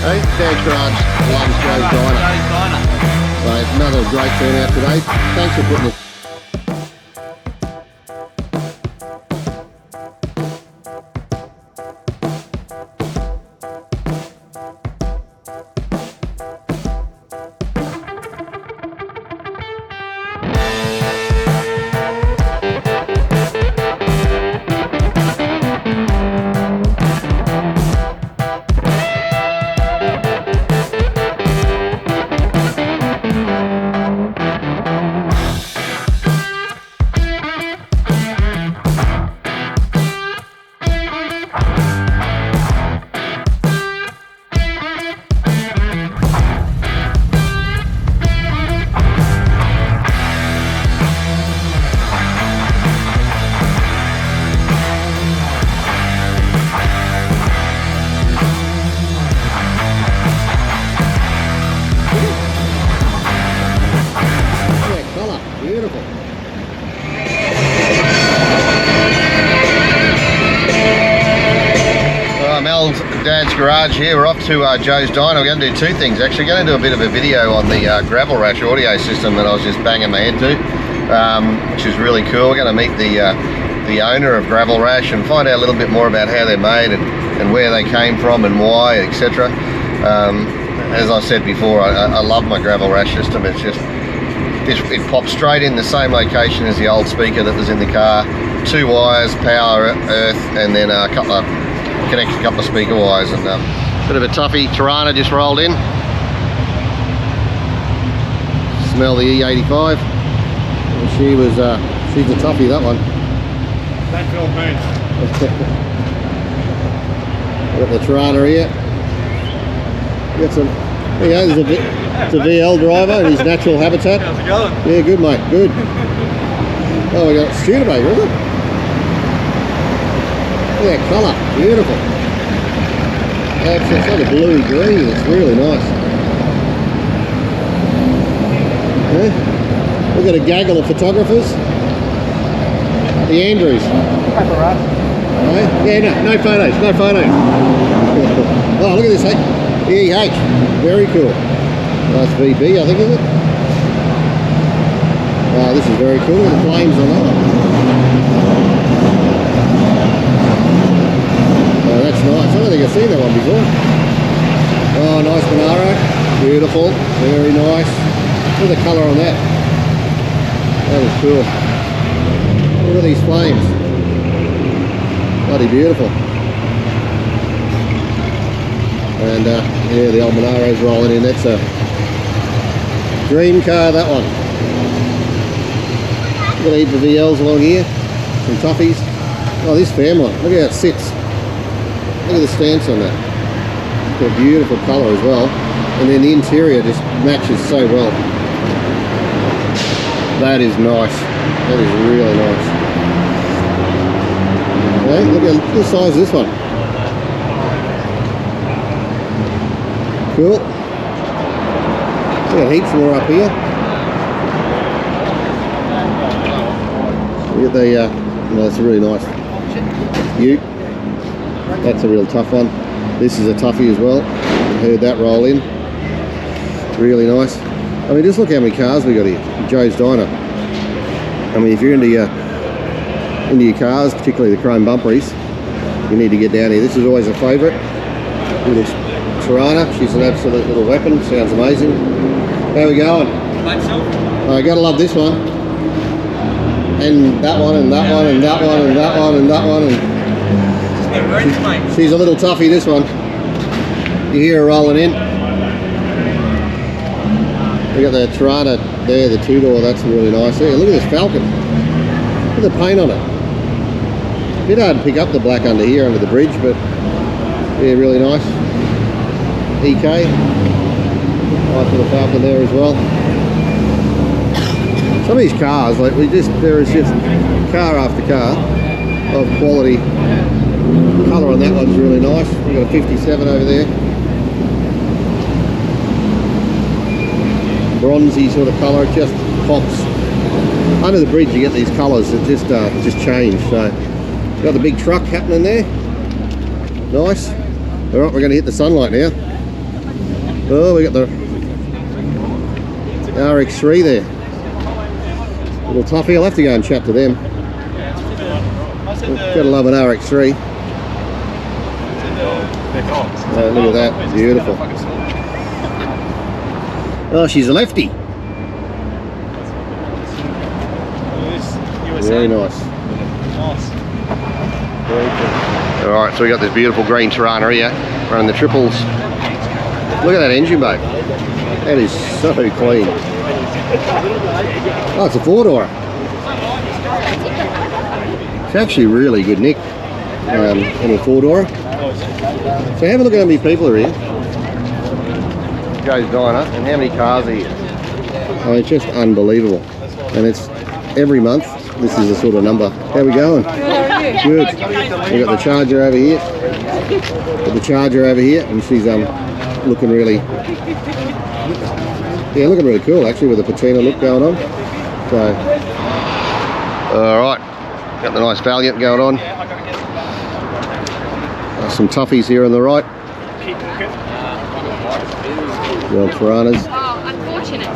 Hey, Dad's Garage loves Joe's Diner. So it's another great turnout today. Thanks for putting this. Beautiful. Mel's Dad's Garage here. We're off to Joe's Diner. We're going to do two things actually. We're going to do a bit of a video on the Gravel Rash audio system that I was just banging my head to, which is really cool. We're going to meet the owner of Gravel Rash and find out a little bit more about how they're made and where they came from and why, etc. As I said before, I love my Gravel Rash system. It's just it pops straight in the same location as the old speaker that was in the car. 2 wires, power, earth, and then a couple of speaker wires. And bit of a toughie. Tirana just rolled in. Smell the E85. And she's a toughie, that one. That felt means. Got the Tirana here. Got some. There you go, it's a VL driver in his natural habitat. How's it going? Yeah, good mate, good. Oh, we got Studebaker, isn't it? Look at that colour, beautiful. It's like a bluey green, it's really nice. Yeah. We've got a gaggle of photographers. The Andrews. Yeah, no photos, no photos. Oh, look at this, hey. EH, very cool. Nice VB, I think, is it? Oh, this is very cool. The flames on that one. Oh, that's nice. I don't think I've seen that one before. Oh, nice Monaro. Beautiful. Very nice. Look at the colour on that. That is cool. Look at these flames. Bloody beautiful. And yeah, the old Monaro's rolling in. That's a dream car, that one. Got a heap of VLs along here, some toughies. Oh, this Fairmont, look how it sits. Look at the stance on that. It's got a beautiful colour as well. And then the interior just matches so well. That is nice. That is really nice. Okay, look at the size of this one. Cool. We've got heaps more up here. We get the, no, that's a really nice Ute. That's a real tough one. This is a toughie as well. Heard that roll in. Really nice. I mean, just look how many cars we got here. Joe's Diner. I mean, if you're into your cars, particularly the chrome bumperies, you need to get down here. This is always a favourite. Little Tirana, she's an absolute little weapon, sounds amazing. How we going? I gotta love this one. And that one, and that one, and that one, and that one, and that one. And she's a little toughie, this one. You hear her rolling in. We got the Tirana there, the 2-door, that's really nice. Yeah, look at this Falcon. Look at the paint on it. A bit hard to pick up the black under here, under the bridge, but yeah, really nice. EK, nice little Falcon there as well. Some of these cars, like there is just car after car of quality. The colour on that one's really nice. We've got a 57 over there. Bronzy sort of colour, it just pops. Under the bridge you get these colours that just change. So got the big truck happening there. Nice. Alright, we're going to hit the sunlight now. Oh, we got the RX3 there. Little toughy. I'll have to go and chat to them. Gotta love an RX3. Look at that, beautiful. Oh, she's a lefty. Very nice. Very cool. Alright, so we got this beautiful green Tirana here, running the triples. Look at that engine, mate. That is so clean. Oh, it's a four-door. It's actually really good nick in a four-door. So have a look at how many people are here. Joe's Diner, and how many cars are here. Oh, it's just unbelievable. And it's every month, this is the sort of number. How are we going? Good. We've got the Charger over here. Got the Charger over here, and she's looking really, yeah, looking really cool actually, with the patina look going on. So, all right, got the nice Valiant going on. Some toughies here on the right. The old Tiranas. Oh, unfortunate.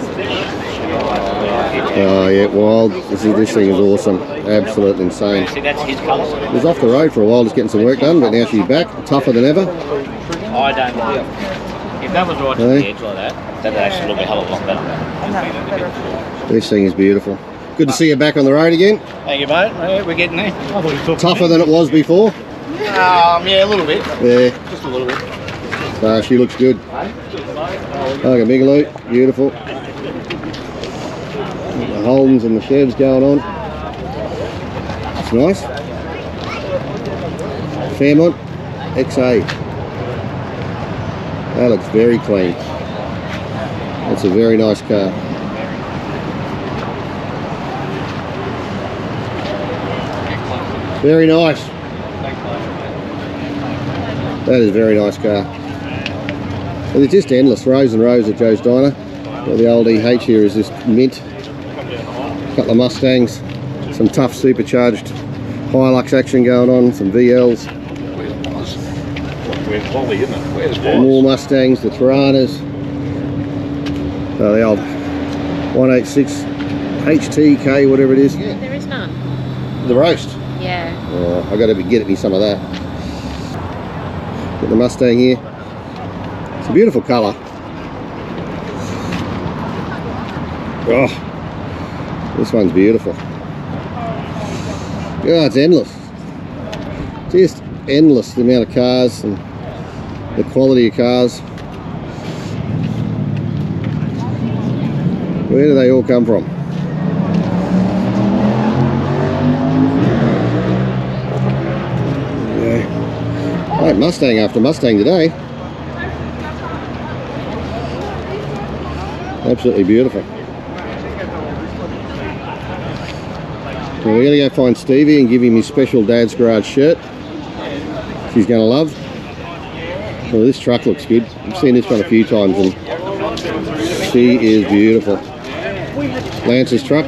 Oh yeah, wild. This thing is awesome. Absolutely insane. See, that's his colour. He was off the road for a while just getting some work done, but now she's back, tougher than ever. I don't know. If that was right to the edge like that, that'd actually look a hell of a lot better. This thing is beautiful. Good to see you back on the road again. Thank you, mate. Yeah, we're getting there. Tougher than it was before. Yeah, a little bit. Yeah. Just a little bit. She looks good. Okay, Bigelow, beautiful. The Holdens and the Chevs going on. That's nice. Fairmont XA. That looks very clean. That's a very nice car. Very nice. That is a very nice car. And it's just endless, rows and rows at Joe's Diner. Well, the old EH here is just mint. A couple of Mustangs, some tough supercharged Hilux action going on, some VLs. More Mustangs, the Tiranas. The old 186 HTK, whatever it is. There is none. The roast. Yeah. Oh, I got to be getting me some of that. Got the Mustang here. It's a beautiful colour. Oh, this one's beautiful. Yeah, it's endless. Just endless, the amount of cars and the quality of cars. Where do they all come from? Yeah. Right, Mustang after Mustang today. Absolutely beautiful. Well, we're going to go find Stevie and give him his special Dad's Garage shirt. He's going to love. Well, this truck looks good. I've seen this one a few times and she is beautiful. Lance's truck,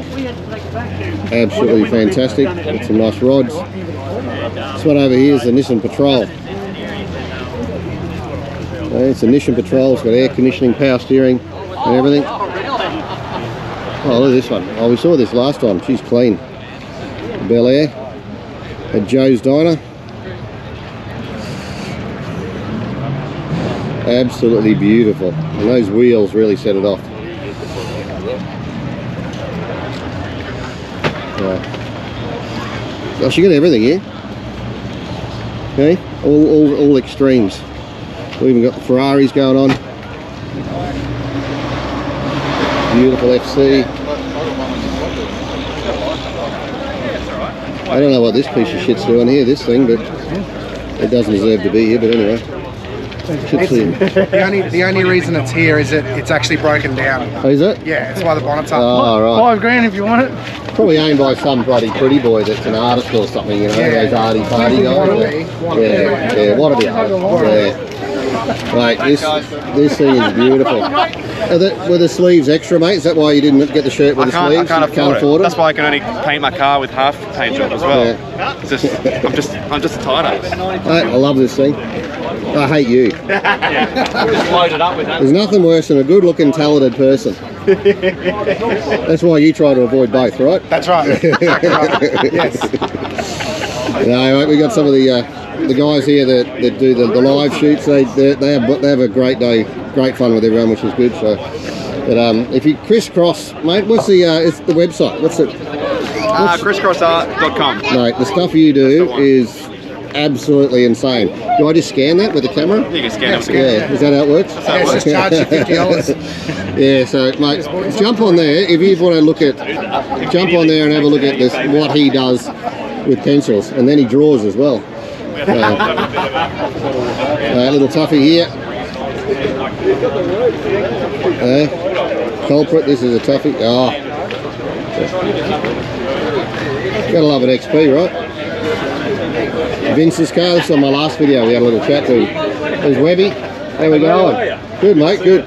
absolutely fantastic. Got some nice rods. This one over here is the Nissan Patrol. It's a Nissan Patrol. It's got air conditioning, power steering and everything. Oh, look at this one. Oh, we saw this last time. She's clean. Bel Air at Joe's Diner. Absolutely beautiful. And those wheels really set it off. Oh, she got everything here. Okay, all extremes. We've even got the Ferraris going on. Beautiful FC. I don't know what this piece of shit's doing here, this thing, but it doesn't deserve to be here, but anyway. The only reason it's here is that it's actually broken down. Oh, is it? Yeah, that's why the bonnet's up. Oh, right. $5,000 if you want it. Probably owned by some bloody pretty boy that's an artist or something, you know, those arty party guys. Yeah, what a bit. Yeah. Mate, this thing is beautiful. Were the sleeves extra, mate? Is that why you didn't get the shirt with the sleeves? I can't afford it. That's why I can only paint my car with half paint job as well. Yeah. I'm just a tight ass. Mate, I love this thing. I hate you. Just load it up with that. There's nothing worse than a good-looking, talented person. That's why you try to avoid both, right? That's right. Exactly right. Yes. No, we got some of the guys here that do the live shoots. They have a great day, great fun with everyone, which is good. So, but if you crisscross, mate, what's it's the website? What's it? Crisscrossart.com. Mate, the stuff you do is absolutely insane. Do I just scan that with the camera? You can scan it. Yeah, is that how it works? Yes, just charge you $50. Yeah, so mate, jump on there if you want to look at. Jump on there and have a look at this, what he does with pencils, and then he draws as well. Little toughie here. Culprit, this is a toughie. Oh, gotta love an XP, right? Vince's car. This is on my last video. We had a little chat to. There's Webby. How we going? Good, mate. Good.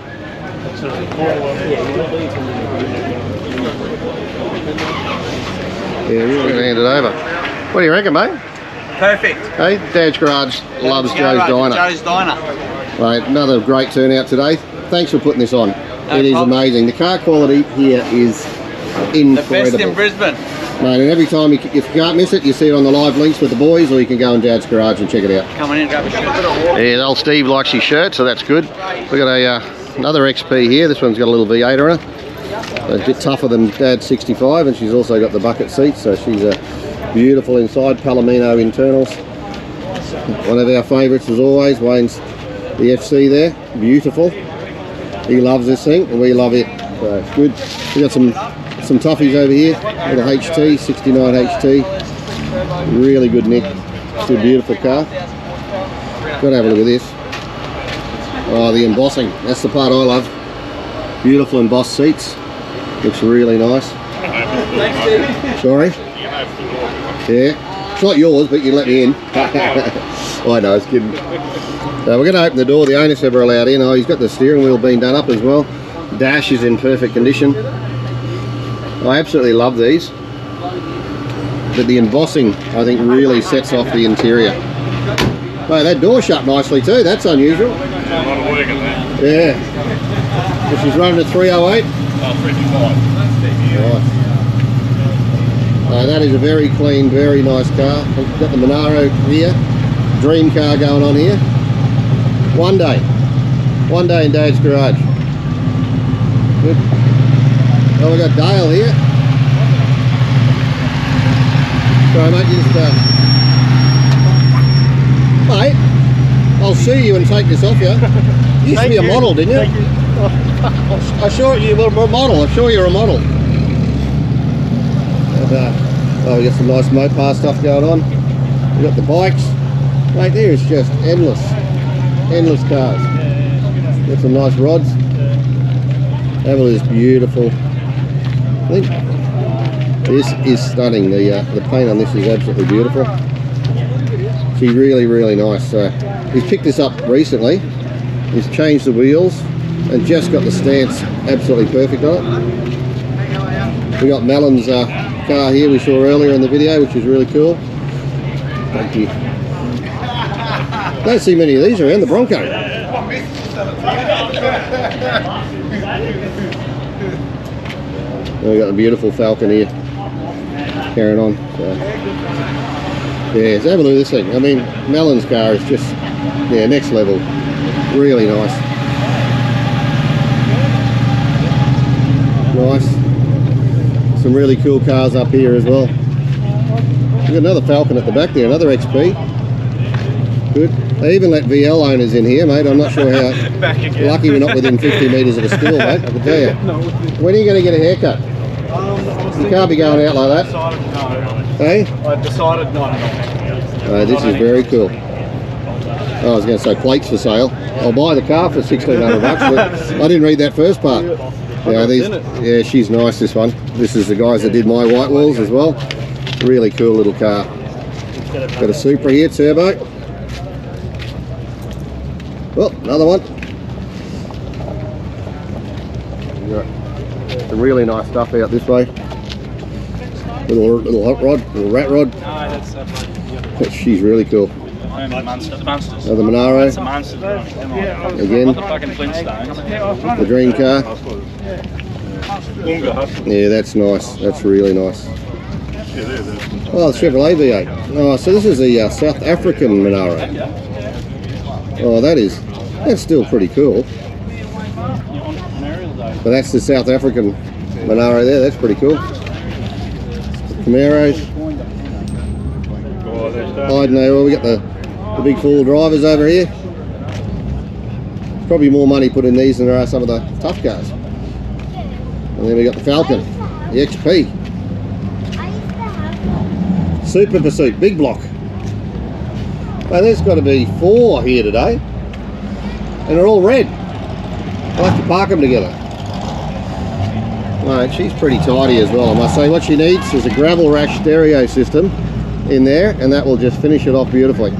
Yeah, we're going to hand it over. What do you reckon, mate? Perfect. Hey, Dad's Garage loves Joe's Diner. Joe's Diner. Mate, another great turnout today. Thanks for putting this on. It is amazing. The car quality here is incredible. The best in Brisbane. Mate, and every time if you can't miss it, you see it on the live links with the boys, or you can go in Dad's Garage and check it out. Come on in, grab a shirt. Yeah, old Steve likes his shirt, so that's good. We've got another XP here. This one's got a little V8 on her. A bit tougher than Dad's 65, and she's also got the bucket seats, so she's beautiful inside, Palomino internals. One of our favourites as always, Wayne's the FC there, beautiful. He loves this thing, and we love it, so it's good. We've got some toughies over here, little HT, 69 HT, really good nick, it's a beautiful car. Gotta have a look at this. Oh, the embossing, that's the part I love. Beautiful embossed seats, looks really nice. Sorry? Yeah, it's not yours, but you let me in. I know, it's kidding. We're going to open the door. The owner's never allowed in. Oh, he's got the steering wheel being done up as well. Dash is in perfect condition. I absolutely love these. But the embossing, I think, really sets off the interior. Oh, that door shut nicely too. That's unusual. Yeah. But she's running at 308. Right. That is a very clean, very nice car. We've got the Monaro here. Dream car going on here. One day in Dad's Garage. Good. Oh, we've got Dale here. Sorry mate, you just mate, I'll sue you and take this off you. You used to be a model, didn't you? I saw you were a model. I'm sure you're a model. And, oh, we got some nice Mopar stuff going on. We got the bikes. Mate, there is just endless cars. Got some nice rods. Have a look at this beautiful. I think this is stunning. The paint on this is absolutely beautiful. She's really nice. He's picked this up recently. He's changed the wheels and just got the stance absolutely perfect on it. We got Melon's car here we saw earlier in the video, which is really cool. Thank you. Don't see many of these around. The Bronco. We got the beautiful Falcon here. Carrying on. So, yeah, so have a look at this thing. I mean, Melon's car is just, yeah, next level. Really nice. Nice. Some really cool cars up here as well. We've got another Falcon at the back there, another XP. Good. They even let VL owners in here, mate. I'm not sure how lucky we're not within 50 metres of a school, mate, I can tell you. When are you going to get a haircut? You can't be going out like that. Hey? I've decided not to. This is very cool. I was going to say plates for sale. I'll buy the car for $1,600, but I didn't read that first part. Yeah, she's nice, this one. This is the guys that did my white walls as well. Really cool little car. Got a Supra here, turbo. Well, another one. Some really nice stuff out this way. Little hot rod, little rat rod. She's really cool. Monsters. Oh, the Monaro. The Monsters. Again. Not the fucking Flintstones. The dream car. Yeah, that's nice. That's really nice. Oh, the Chevrolet V8. Oh, so this is the South African Monaro. Oh, that's still pretty cool. But that's the South African Monaro there. That's pretty cool. Camaros. I don't know. Well, we got the big four drivers over here. Probably more money put in these than there are some of the tough cars. And then we got the Falcon, the XP. Super Pursuit, big block. Well, there's got to be 4 here today. And they're all red. I'll have to park them together. Right, she's pretty tidy as well, I must say. What she needs is a gravel rash stereo system in there, and that will just finish it off beautifully.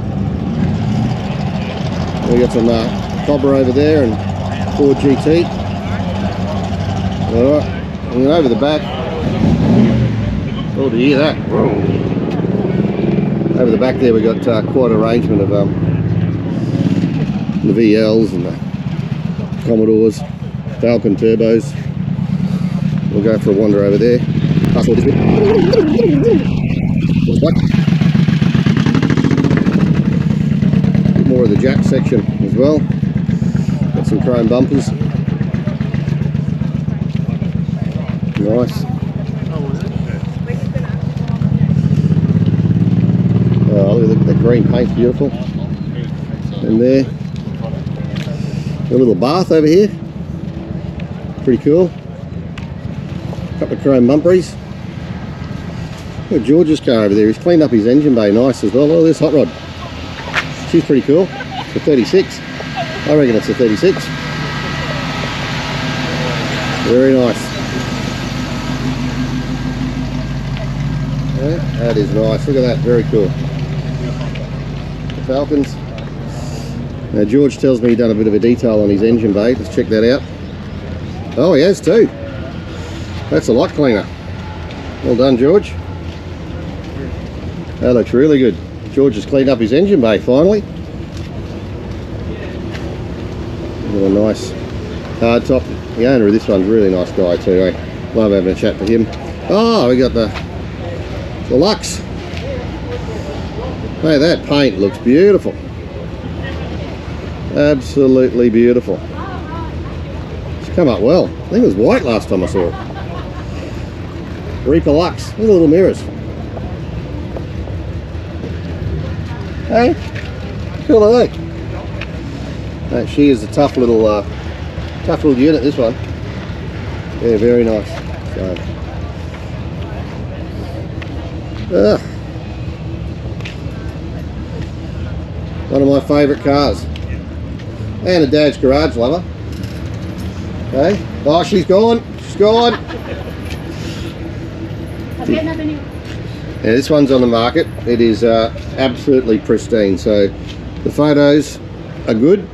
We got some Cobra over there and Ford GT. Alright, and then over the back, oh, do you hear that? Over the back there we got quite an arrangement of the VLs and the Commodores, Falcon turbos. We'll go for a wander over there. Pass all this bit. Bit more of the jack section as well. Got some chrome bumpers. Nice. Oh, look at the green paint's beautiful. And there, a little bath over here. Pretty cool. Couple of chrome bumperies. Look at George's car over there. He's cleaned up his engine bay nice as well. Oh, there's Hot Rod. She's pretty cool. It's a 36. I reckon it's a 36. Very nice. Yeah, that is nice. Look at that. Very cool. The Falcons. Now George tells me he's done a bit of a detail on his engine bay. Let's check that out. Oh, he has too. That's a lot cleaner. Well done, George. That looks really good. George has cleaned up his engine bay finally. A nice hard top. The owner of this one's a really nice guy too. Eh? Love having a chat to him. Oh, we got the Lux. Hey, that paint looks beautiful. Absolutely beautiful. It's come up well. I think it was white last time I saw it. Reaper Lux. Look at the little mirrors. Hey, cool are they? She is a tough little unit. This one. Yeah, very nice. So, one of my favourite cars. And a Dad's Garage lover. Okay. Oh, she's gone. She's gone. Yeah, this one's on the market. It is absolutely pristine. So the photos are good.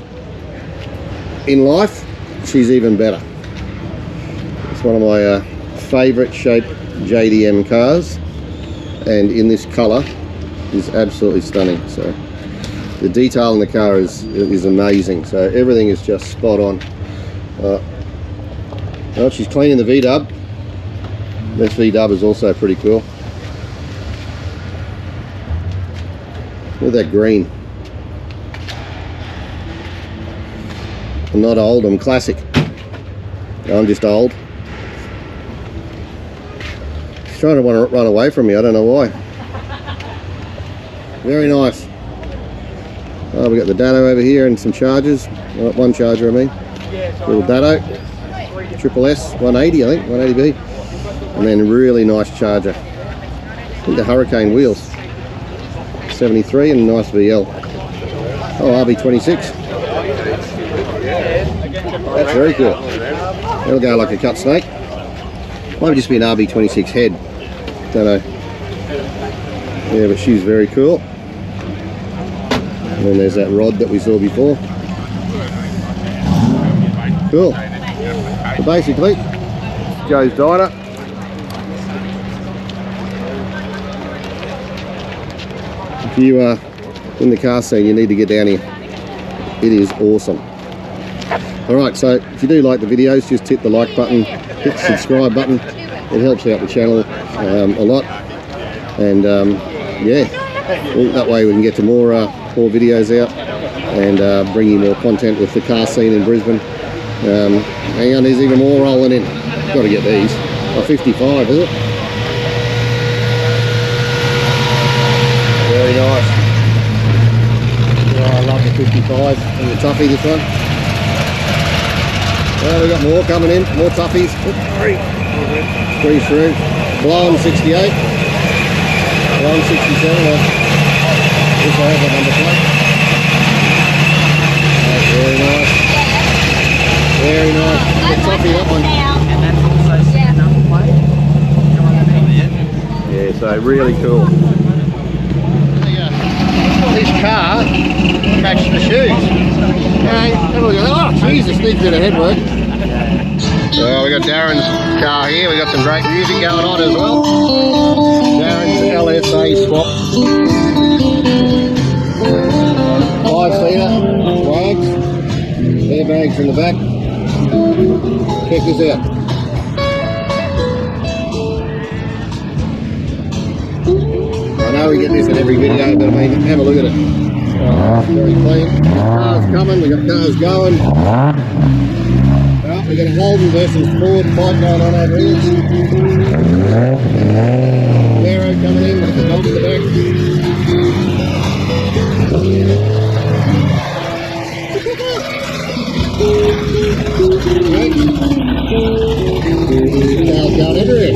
In life, she's even better. It's one of my favourite shape JDM cars, and in this colour is absolutely stunning. So the detail in the car is amazing. So everything is just spot on. Oh, she's cleaning the V-dub. This V-dub is also pretty cool. Look at that green. I'm not old, I'm classic. I'm just old. She's trying to run away from me, I don't know why. Very nice. Oh, we got the Dado over here and some chargers. Oh, one charger, I mean. Little Dado. Triple S 180, I think, 180B. And then really nice charger. I think the Hurricane wheels. 73 and a nice VL. Oh, RB26. That's very cool. That'll go like a cut snake. Might just be an RB26 head. Don't know. Yeah, but she's very cool. And then there's that rod that we saw before. Cool. So basically, Joe's Diner. If you in the car scene, you need to get down here. It is awesome. Alright, so if you do like the videos, just hit the like button, hit the subscribe button. It helps out the channel a lot. And yeah, well, that way we can get to more videos out and bring you more content with the car scene in Brisbane. Hang on, there's even more rolling in. Got to get these. Oh, 55, is it? Very nice. Oh, I love the 55 and the Tuffy, this one. Well, we've got more coming in, more Tuffies. Squeeze through. Blowing 68. Blowing 67. This I have that number plate. That's very nice. Very nice. The Tuffy, that one. Yeah, so really cool. This car matched the shoes. Hey, have a look at that. Oh, Jesus, needs a bit of headwork. Well, we got Darren's car here. We got some great music going on as well. Darren's LSA swap. 5-seater, wags, airbags in the back. Check this out. I know we get this in every video, but I mean, have a look at it. Very clean. Cars coming, we got cars going. Well, we got a Holden versus Ford fight going on over here. Vero coming in with the dog in the back. Cars going everywhere.